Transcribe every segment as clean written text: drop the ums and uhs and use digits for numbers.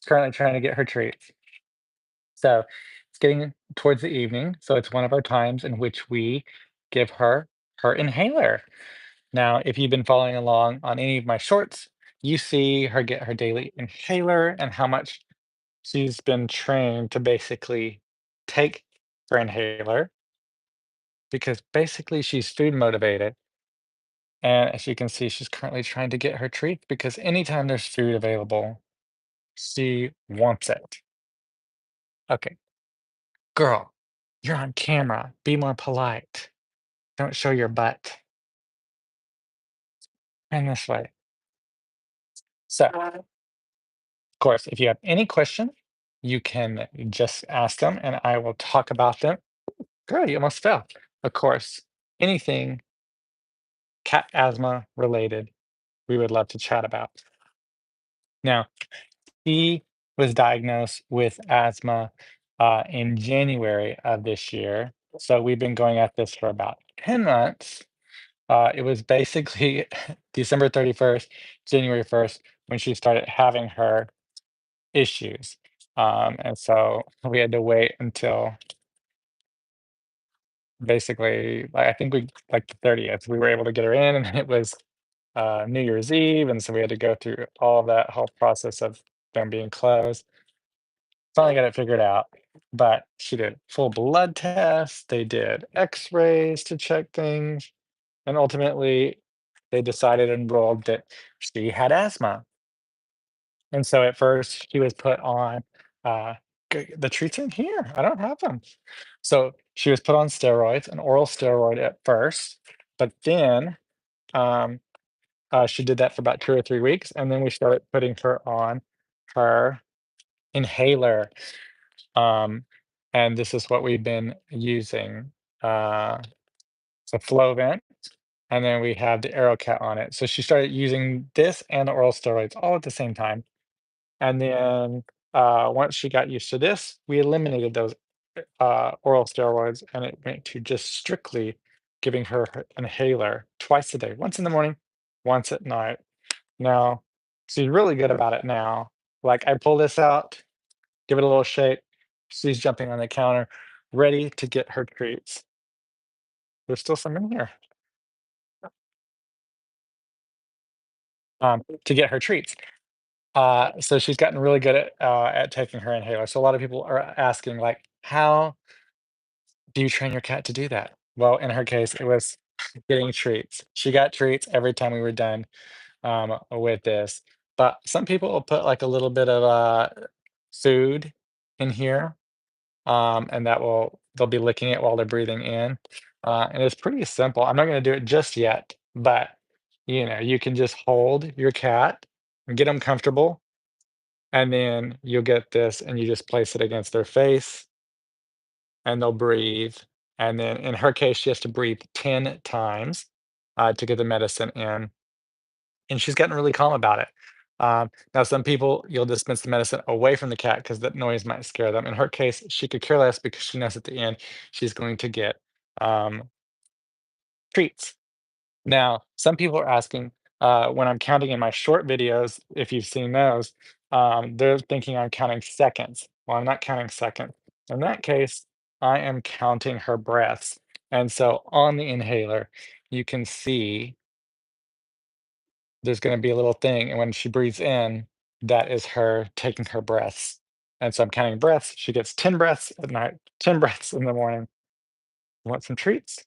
currently trying to get her treats. So it's getting towards the evening. So it's one of our times in which we give her her inhaler. Now, if you've been following along on any of my shorts, you see her get her daily inhaler and how much she's been trained to basically take her inhaler because basically she's food motivated. And as you can see, she's currently trying to get her treat because anytime there's food available, she wants it. Okay, girl, you're on camera. Be more polite. Don't show your butt. And this way. So, of course, if you have any question, you can just ask them and I will talk about them. Girl, you almost fell. Of course, anything cat asthma related, we would love to chat about. Now, he was diagnosed with asthma in January of this year. So we've been going at this for about 10 months. It was basically December 31st, January 1st, when she started having her issues. And so we had to wait until basically, I think we like the 30th, we were able to get her in, and it was New Year's Eve. And so we had to go through all of that whole process of them being closed. Finally got it figured out, but she did full blood tests, they did X-rays to check things, and ultimately they decided and ruled that she had asthma. And so at first she was put on the treats in here. I don't have them. So she was put on steroids, an oral steroid at first, but then um, she did that for about 2 or 3 weeks, and then we started putting her on her inhaler. Um, and this is what we've been using. It's a Flovent, and then we have the Aerocat on it. So she started using this and the oral steroids all at the same time. And then once she got used to this, we eliminated those oral steroids and it went to just strictly giving her her inhaler twice a day, once in the morning, once at night. Now, she's really good about it now. Like I pull this out, give it a little shake. She's jumping on the counter, ready to get her treats. There's still some in here. To get her treats. So she's gotten really good at taking her inhaler. So a lot of people are asking, like, how do you train your cat to do that? Well, in her case, it was getting treats. She got treats every time we were done with this. But some people will put like a little bit of food in here, and that will they'll be licking it while they're breathing in. And it's pretty simple. I'm not going to do it just yet, but you can just hold your cat and get them comfortable, and then you'll get this, and you just place it against their face, and they'll breathe. And then in her case, she has to breathe 10 times to get the medicine in. And she's gotten really calm about it. Now, some people, you'll dispense the medicine away from the cat because that noise might scare them. In her case, she could care less because she knows at the end she's going to get um, treats. Now, some people are asking when I'm counting in my short videos, if you've seen those, they're thinking I'm counting seconds. Well, I'm not counting seconds. In that case, I am counting her breaths. And so on the inhaler, you can see there's going to be a little thing. And when she breathes in, that is her taking her breaths. And so I'm counting breaths. She gets 10 breaths at night, 10 breaths in the morning. Want some treats?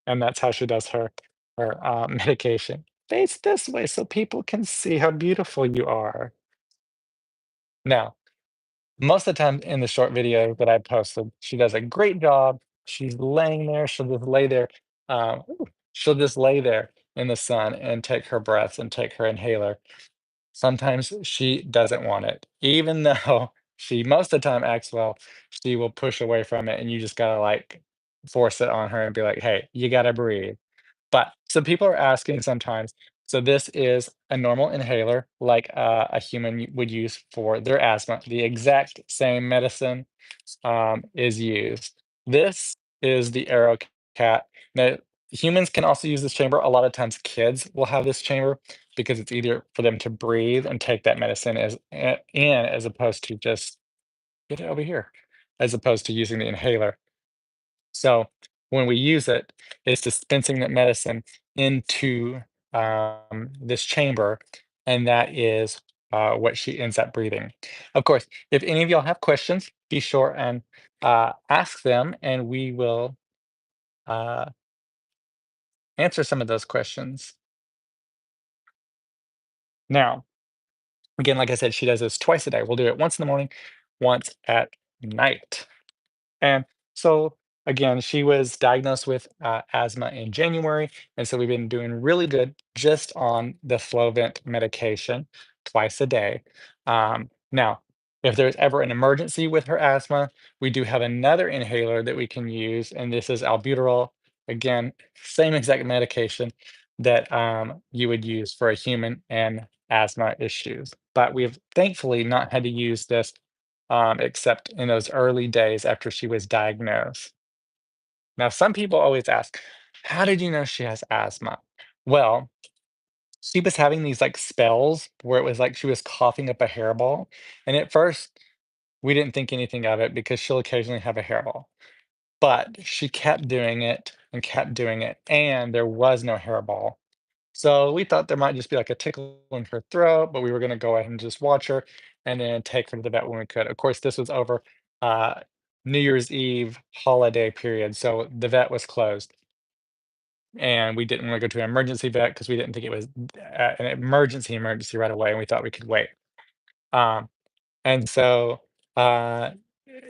And that's how she does her medication. Face this way so people can see how beautiful you are. Now, most of the time in the short video that I posted, she does a great job. She's laying there. She'll just lay there in the sun and take her breaths and take her inhaler. Sometimes she doesn't want it. Even though she most of the time acts well, she will push away from it, and you just gotta, like, force it on her and be like, "Hey, you gotta breathe." But some people are asking sometimes, so this is a normal inhaler like, a human would use for their asthma. The exact same medicine, is used. This is the AeroCat. Now, Humans can also use this chamber. A lot of times kids will have this chamber because it's easier for them to breathe and take that medicine in as opposed to just get it over here, as opposed to using the inhaler. So when we use it, it's dispensing that medicine into this chamber, and that is what she ends up breathing. Of course, if any of y'all have questions, be sure and ask them, and we will uh, answer some of those questions. Now, again, like I said, she does this twice a day. We'll do it once in the morning, once at night. And so, again, she was diagnosed with asthma in January. And so we've been doing really good just on the Flovent medication twice a day. Now, if there's ever an emergency with her asthma, we do have another inhaler that we can use. And this is albuterol. Again, same exact medication that you would use for a human and asthma issues. But we've thankfully not had to use this except in those early days after she was diagnosed. Now, some people always ask, how did you know she has asthma? Well, she was having these like spells where it was like she was coughing up a hairball. And at first, we didn't think anything of it because she'll occasionally have a hairball. But she kept doing it and kept doing it, and there was no hairball. So we thought there might just be like a tickle in her throat, but we were going to go ahead and just watch her and then take her to the vet when we could. Of course, this was over uh, New Year's Eve holiday period, so the vet was closed, and we didn't want to go to an emergency vet because we didn't think it was an emergency right away, and we thought we could wait. Um, and so uh,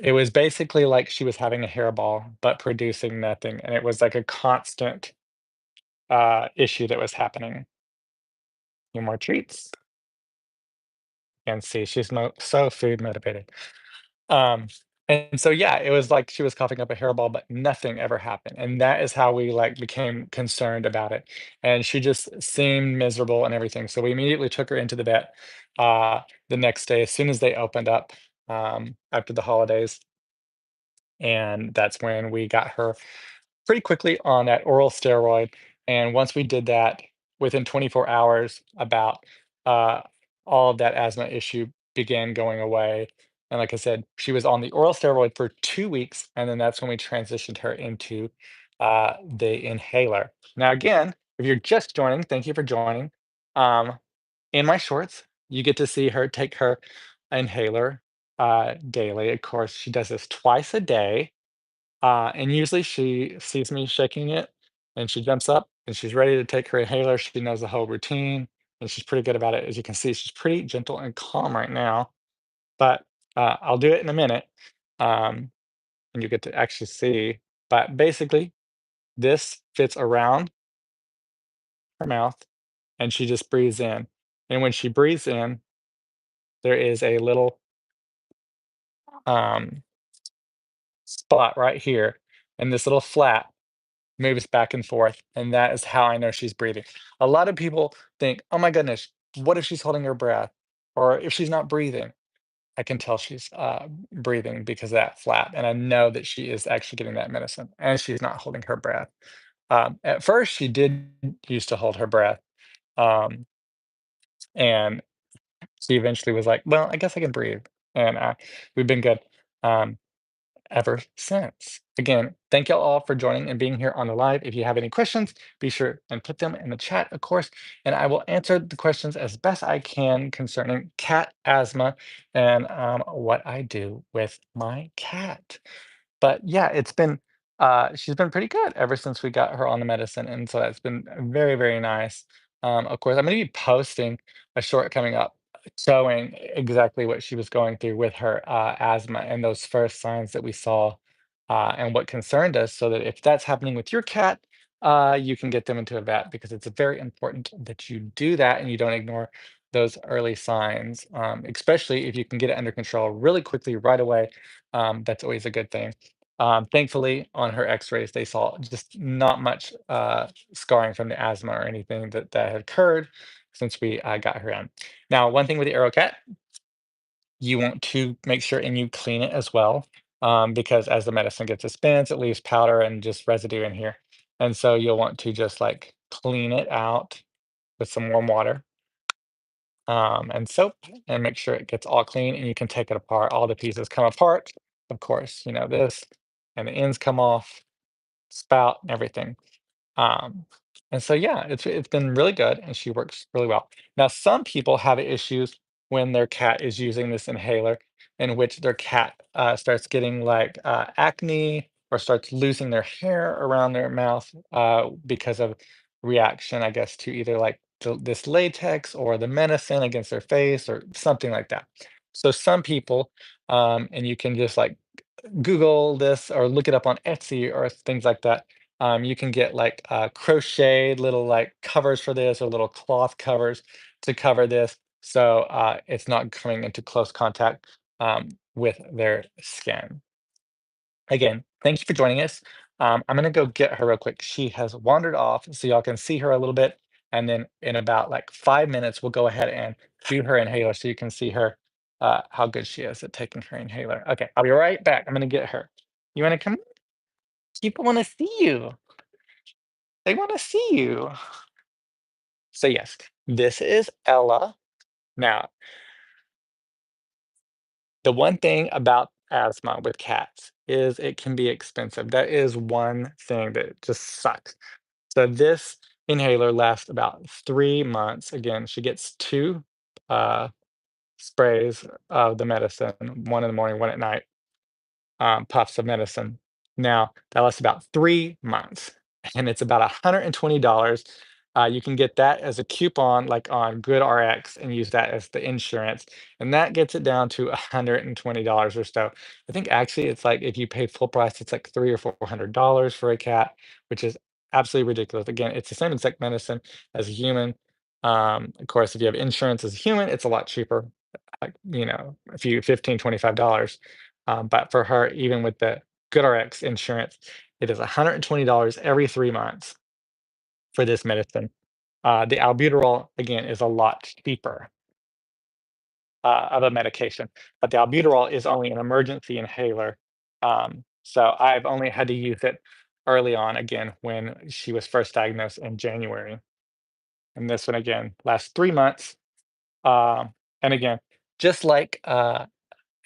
it was basically like she was having a hairball but producing nothing, and it was like a constant issue that was happening. Few more treats. And see, she's so food motivated. Um, and so yeah, it was like she was coughing up a hairball, but nothing ever happened. And that is how we like became concerned about it. And she just seemed miserable and everything. So we immediately took her into the vet the next day as soon as they opened up after the holidays. And that's when we got her pretty quickly on that oral steroid, and once we did that, within 24 hours, about, uh, all of that asthma issue began going away, and like I said, she was on the oral steroid for 2 weeks, and then that's when we transitioned her into, the inhaler. Now again, if you're just joining, thank you for joining. Um, in my shorts, you get to see her take her inhaler, daily. Of course, she does this twice a day. And usually she sees me shaking it and she jumps up and she's ready to take her inhaler. She knows the whole routine and she's pretty good about it. As you can see, she's pretty gentle and calm right now, but I'll do it in a minute and you get to actually see. But basically, this fits around her mouth and she just breathes in. And when she breathes in, there is a little um, spot right here and this little flap moves back and forth, and that is how I know she's breathing. A lot of people think, "Oh my goodness, what if she's holding her breath? Or if she's not breathing?" I can tell she's breathing because of that flap, and I know that she is actually getting that medicine, and she's not holding her breath. At first, she did used to hold her breath, um, and she eventually was like, "Well, I guess I can breathe," and we've been good. Um, ever since. Again, thank y'all all for joining and being here on the live. If you have any questions, be sure and put them in the chat, of course, and I will answer the questions as best I can concerning cat asthma and what I do with my cat. But yeah, she's been pretty good ever since we got her on the medicine, and so that's been very, very nice. Of course, I'm gonna be posting a short coming up showing exactly what she was going through with her asthma and those first signs that we saw and what concerned us, so that if that's happening with your cat, you can get them into a vet because it's very important that you do that and you don't ignore those early signs, especially if you can get it under control really quickly right away. That's always a good thing. Thankfully, on her X-rays, they saw just not much scarring from the asthma or anything that had occurred since we got her in. Now, one thing with the AeroCat, you want to make sure and you clean it as well, because as the medicine gets dispensed, it leaves powder and just residue in here. And so you'll want to just like clean it out with some warm water and soap and make sure it gets all clean and you can take it apart. All the pieces come apart, of course, this and the ends come off, spout and everything. Um, and so yeah, it's been really good and she works really well. Now, some people have issues when their cat is using this inhaler, in which their cat starts getting like acne or starts losing their hair around their mouth because of reaction, I guess, to either like this latex or the medicine against their face or something like that. So some people, and you can just like Google this or look it up on Etsy or things like that. You can get like crocheted little like covers for this or little cloth covers to cover this so it's not coming into close contact with their skin. Again, thank you for joining us. I'm gonna go get her real quick. She has wandered off, so y'all can see her a little bit, and then in about like 5 minutes, we'll go ahead and do her inhaler so you can see her how good she is at taking her inhaler. Okay, I'll be right back. I'm gonna get her. You wanna come? People wanna see you. They wanna see you. So yes, this is Ella. Now, the one thing about asthma with cats is it can be expensive. That is one thing that just sucks. So this inhaler lasts about 3 months. Again, she gets 2, uh, sprays of the medicine, 1 in the morning, 1 at night, puffs of medicine. Now, that lasts about 3 months, and it's about $120. You can get that as a coupon, like, on GoodRx and use that as the insurance, and that gets it down to $120 or so. I think actually it's like if you pay full price, it's like 3 or $400 for a cat, which is absolutely ridiculous. Again, it's the same exact medicine as a human. Of course, if you have insurance as a human, it's a lot cheaper, like, a few 15, $25. But for her, even with the GoodRx insurance, it is $120 every 3 months for this medicine. The albuterol, again, is a lot cheaper of a medication, but the albuterol is only an emergency inhaler. So I've only had to use it early on, again, when she was first diagnosed in January. And this one, again, lasts 3 months. And again, just like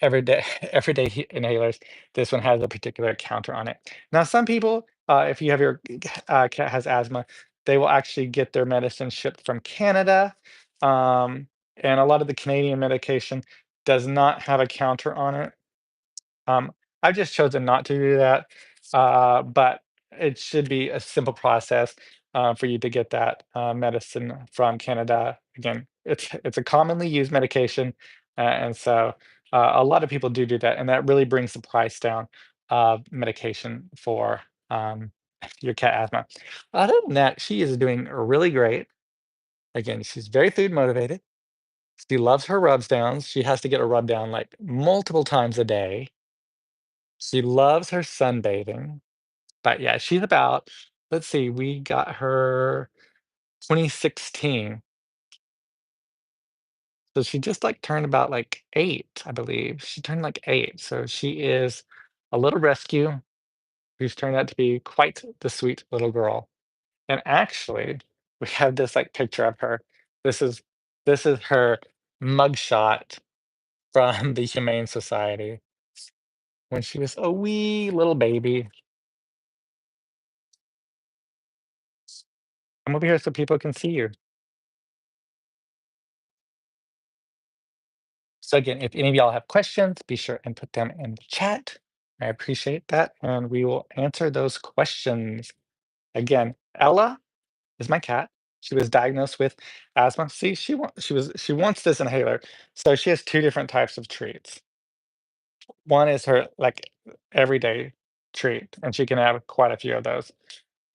everyday everyday inhalers, this one has a particular counter on it. Now, some people, if you have your cat has asthma, they will actually get their medicine shipped from Canada, um, and a lot of the Canadian medication does not have a counter on it. Um, I've just chosen not to do that, but it should be a simple process for you to get that medicine from Canada. Again, it's a commonly used medication, and so a lot of people do that, and that really brings the price down of medication for your cat asthma. Other than that, she is doing really great. Again, she's very food motivated. She loves her rubs downs. She has to get a rub down like multiple times a day. She loves her sunbathing, but yeah, she's about let's see, we got her 2016, so she just, like, turned about, like, 8, I believe. She turned, like, 8, so she is a little rescue who's turned out to be quite the sweet little girl, and actually, we have this, like, picture of her. This is this is her mugshot from the Humane Society when she was a wee little baby. Come over here so people can see you. So again, if any of y'all have questions, be sure and put them in the chat. I appreciate that, and we will answer those questions. Again, Ella is my cat. She was diagnosed with asthma. See, she wants this inhaler. So she has two different types of treats. One is her like everyday treat, and she can have quite a few of those.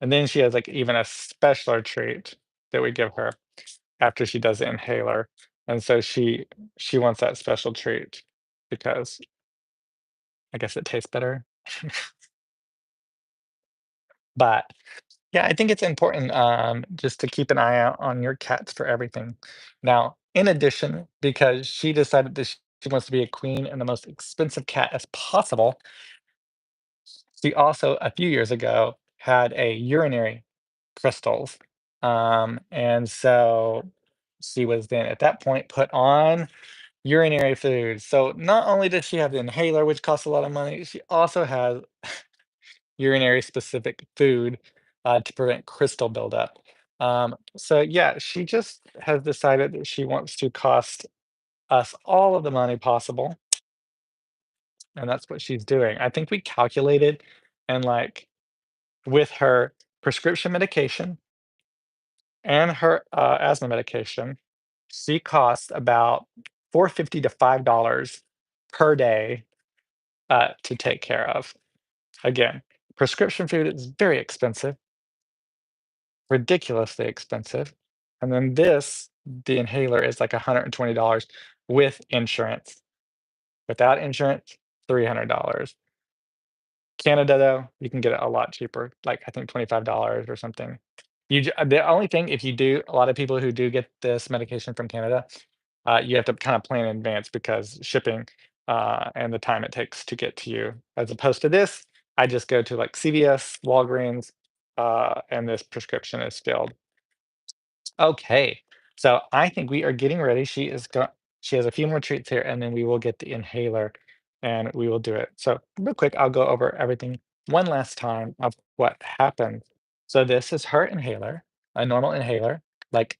And then she has like even a specialer treat that we give her after she does the inhaler. And so she wants that special treat because I guess it tastes better. But yeah, I think it's important just to keep an eye out on your cats for everything. Now, in addition, because she decided that she wants to be a queen and the most expensive cat as possible, she also a few years ago had a urinary crystals. And so she was then at that point put on urinary food. So not only does she have the inhaler, which costs a lot of money, she also has urinary specific food to prevent crystal buildup. So yeah, she just has decided that she wants to cost us all of the money possible, and that's what she's doing. I think we calculated, and like with her prescription medication and her asthma medication, she costs about 450 to $5 per day to take care of. Again, prescription food is very expensive, ridiculously expensive. And then this, the inhaler is like $120 with insurance. Without insurance, $300. Canada, though, you can get it a lot cheaper, like I think $25 or something. The only thing, if you do, a lot of people who do get this medication from Canada, you have to kind of plan in advance because shipping and the time it takes to get to you. As opposed to this, I just go to like CVS, Walgreens, and this prescription is filled. Okay, so I think we are getting ready. She has a few more treats here, and then we will get the inhaler, and we will do it. So real quick, I'll go over everything one last time of what happened. So this is her inhaler, a normal inhaler, like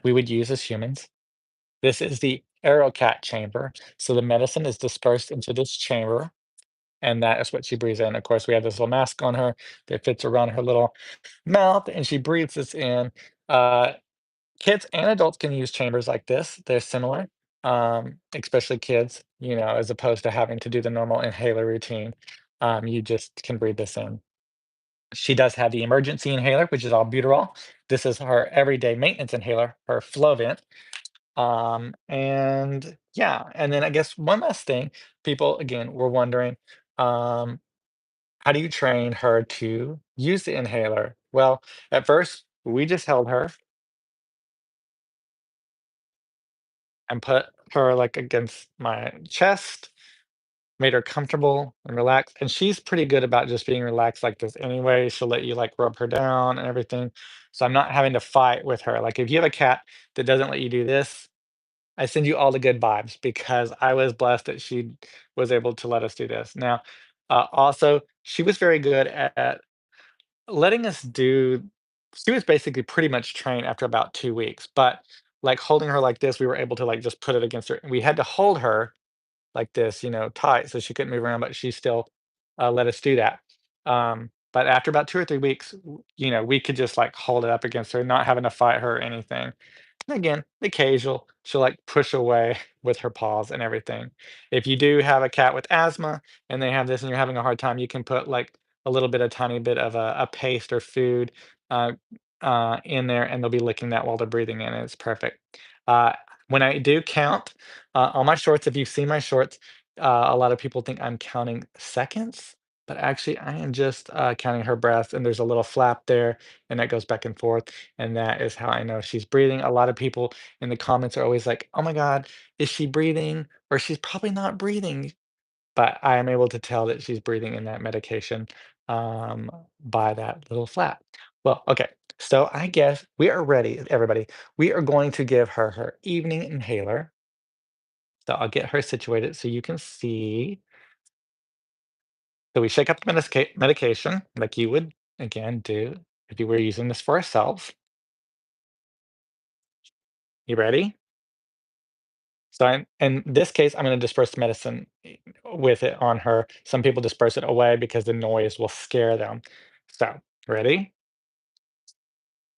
we would use as humans. This is the AeroCat chamber. So the medicine is dispersed into this chamber, and that is what she breathes in. Of course, we have this little mask on her that fits around her little mouth, and she breathes this in. Uh, Kids and adults can use chambers like this. They're similar, especially kids, as opposed to having to do the normal inhaler routine. You just can breathe this in. She does have the emergency inhaler, which is albuterol. This is her everyday maintenance inhaler, her Flovent. And yeah, and then I guess one last thing, people again were wondering, um, how do you train her to use the inhaler? Well, at first, we just held her and put her like against my chest, made her comfortable and relaxed. And she's pretty good about just being relaxed like this anyway. She'll let you like rub her down and everything. So I'm not having to fight with her. Like if you have a cat that doesn't let you do this, I send you all the good vibes because I was blessed that she was able to let us do this. Now, also, she was very good at letting us do. She was basically pretty much trained after about 2 weeks, but like holding her like this, we were able to like just put it against her. We had to hold her like this, tight, so she couldn't move around, but she still let us do that. But after about 2 or 3 weeks, we could just like hold it up against her, not having to fight her or anything. And again, occasional, she'll like push away with her paws and everything. If you do have a cat with asthma and they have this and you're having a hard time, you can put like a little bit, a tiny bit of a paste or food uh, in there, and they'll be licking that while they're breathing in, and it's perfect. Uh, when I do count on my shorts, if you've seen my shorts, a lot of people think I'm counting seconds, but actually I am just counting her breath, and there's a little flap there, and that goes back and forth, and that is how I know she's breathing. A lot of people in the comments are always like, "Oh my God, is she breathing?" Or "She's probably not breathing." But I am able to tell that she's breathing in that medication by that little flap. Well, okay. So I guess we are ready, everybody. We are going to give her her evening inhaler. So I'll get her situated so you can see. So we shake up the medication like you would, again, do if you were using this for yourself. You ready? So in this case, I'm going to disperse the medicine with it on her. Some people disperse it away because the noise will scare them. So, ready?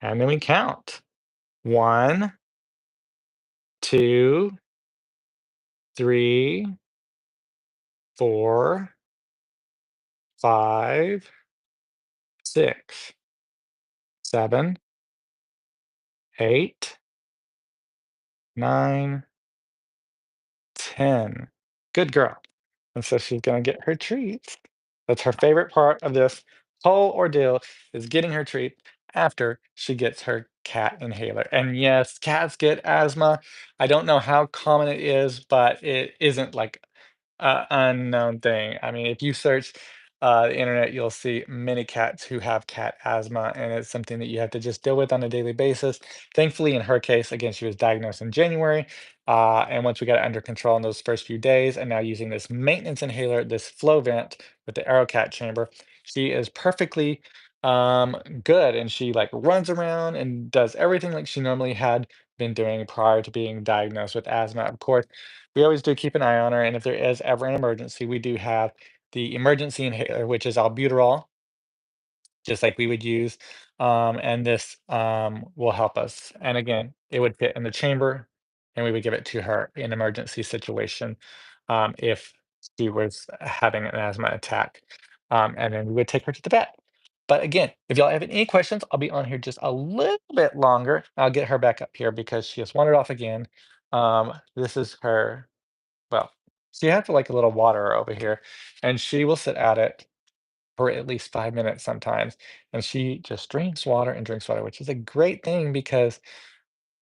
And then we count. One, two, three, four, five, six, seven, eight, nine, 10. Good girl. And so she's gonna get her treats. That's her favorite part of this whole ordeal is getting her treat after she gets her cat inhaler. And yes, cats get asthma. I don't know how common it is, but it isn't like a unknown thing. I mean, if you search the internet, you'll see many cats who have cat asthma, and it's something that you have to just deal with on a daily basis. Thankfully, in her case, again, she was diagnosed in January, and once we got it under control in those first few days, and now using this maintenance inhaler, this flow vent with the AeroCat chamber, she is perfectly good, and she like runs around and does everything like she normally had been doing prior to being diagnosed with asthma. Of course, we always do keep an eye on her, and if there is ever an emergency, we do have the emergency inhaler, which is albuterol, just like we would use. And this will help us. And again, it would fit in the chamber, and we would give it to her in emergency situation if she was having an asthma attack. And then we would take her to the vet. But again, if y'all have any questions, I'll be on here just a little bit longer. I'll get her back up here because she has wandered off again. This is her, well, she has like a little water over here, and she will sit at it for at least 5 minutes sometimes. And she just drinks water, which is a great thing because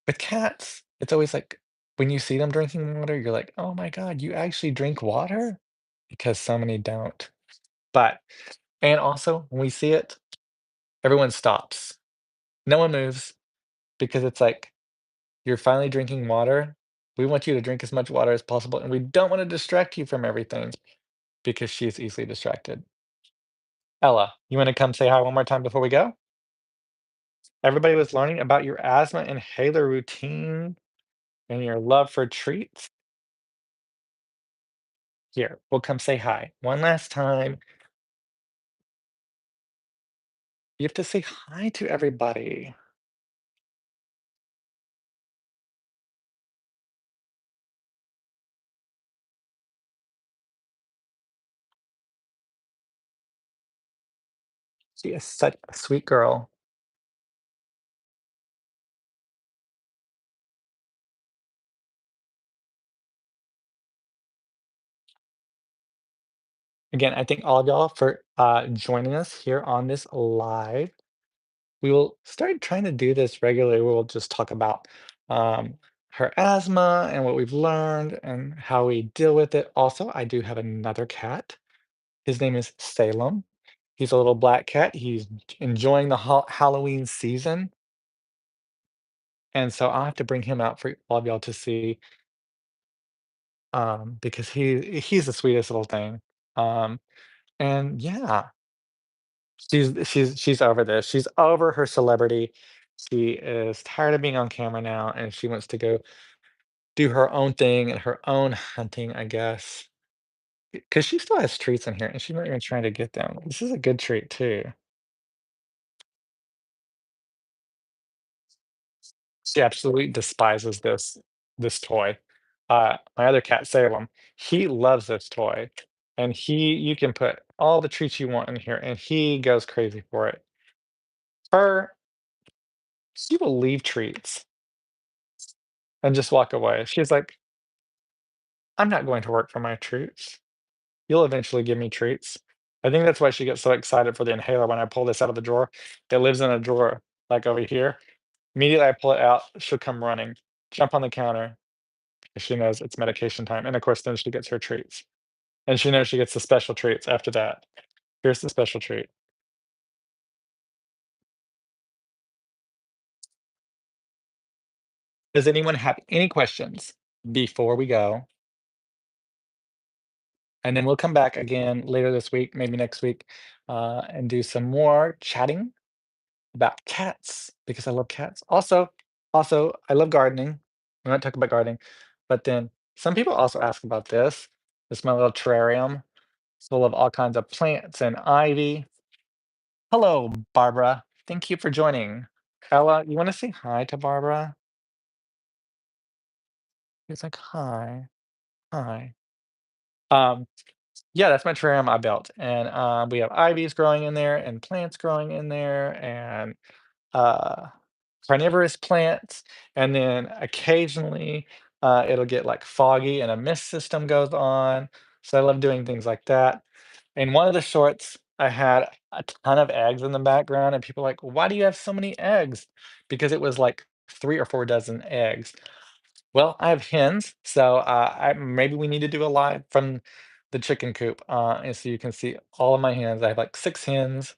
with cats, it's always like when you see them drinking water, you're like, oh my God, you actually drink water? Because so many don't. But, and also when we see it, everyone stops. No one moves because it's like, you're finally drinking water. We want you to drink as much water as possible, and we don't want to distract you from everything because she's easily distracted. Ella, you want to come say hi one more time before we go? Everybody was learning about your asthma inhaler routine and your love for treats. Here, we'll come say hi. One last time. You have to say hi to everybody. She is such a sweet girl. Again, I thank all of y'all for joining us here on this live. We will start trying to do this regularly. We'll just talk about um, her asthma and what we've learned and how we deal with it. Also, I do have another cat. His name is Salem. He's a little black cat. He's enjoying the Halloween season, and so I'll have to bring him out for all of y'all to see, because he's the sweetest little thing. Um, and yeah, she's over this. She's over her celebrity. She is tired of being on camera now, and she wants to go do her own thing and her own hunting, I guess. Because she still has treats in here, and she's not even trying to get them. This is a good treat too. She absolutely despises this toy. My other cat, Salem, he loves this toy, and you can put all the treats you want in here, and he goes crazy for it. Her, she will leave treats and just walk away. She's like, "I'm not going to work for my treats. You'll eventually give me treats." I think that's why she gets so excited for the inhaler when I pull this out of the drawer. It lives in a drawer, like over here. Immediately I pull it out, she'll come running, jump on the counter, she knows it's medication time, and of course, then she gets her treats, and she knows she gets the special treats after that. Here's the special treat. Does anyone have any questions before we go? And then we'll come back again later this week, maybe next week, and do some more chatting about cats because I love cats. Also, I love gardening. We're not talking about gardening, but then some people also ask about this. This is my little terrarium. It's full of all kinds of plants and ivy. Hello, Barbara. Thank you for joining. Ella, you want to say hi to Barbara? He's like, hi, hi. Um, yeah, that's my terrarium I built, and we have ivies growing in there, and plants growing in there, and uh, carnivorous plants, and then occasionally it'll get like foggy, and a mist system goes on. So I love doing things like that. In one of the shorts, I had a ton of eggs in the background, and people were like, "Why do you have so many eggs?" Because it was like 3 or 4 dozen eggs. Well, I have hens, so maybe we need to do a live from the chicken coop, and so you can see all of my hens. I have, like, 6 hens,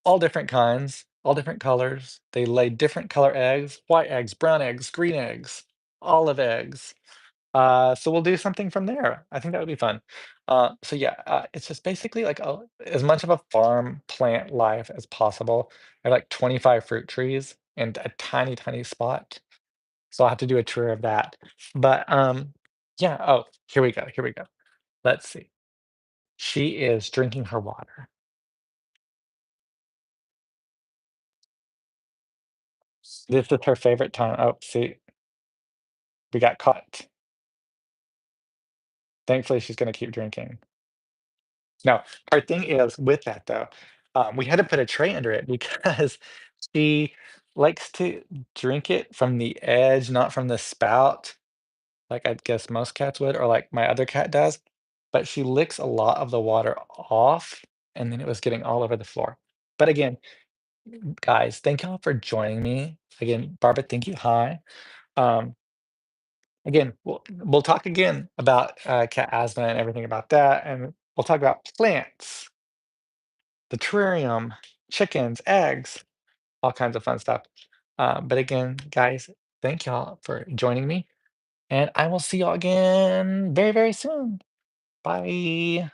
all different kinds, all different colors. They lay different color eggs: white eggs, brown eggs, green eggs, olive eggs. So we'll do something from there. I think that would be fun. So yeah, it's just basically like as much of a farm plant life as possible. I have like 25 fruit trees and a tiny, tiny spot. So I'll have to do a tour of that. But yeah, oh, here we go. Here we go. Let's see. She is drinking her water. This is her favorite time. Oh, see, we got caught. Thankfully, she's gonna keep drinking. Now, our thing is with that though, we had to put a tray under it because she likes to drink it from the edge, not from the spout, like I guess most cats would, or like my other cat does. But she licks a lot of the water off, and then it was getting all over the floor. But again, guys, thank y'all for joining me. Again, Barbara, thank you. Hi. Um, Again, we'll talk again about cat asthma and everything about that, and we'll talk about plants, the terrarium, chickens, eggs, all kinds of fun stuff. But again, guys, thank y'all for joining me, and I will see y'all again very, very soon. Bye.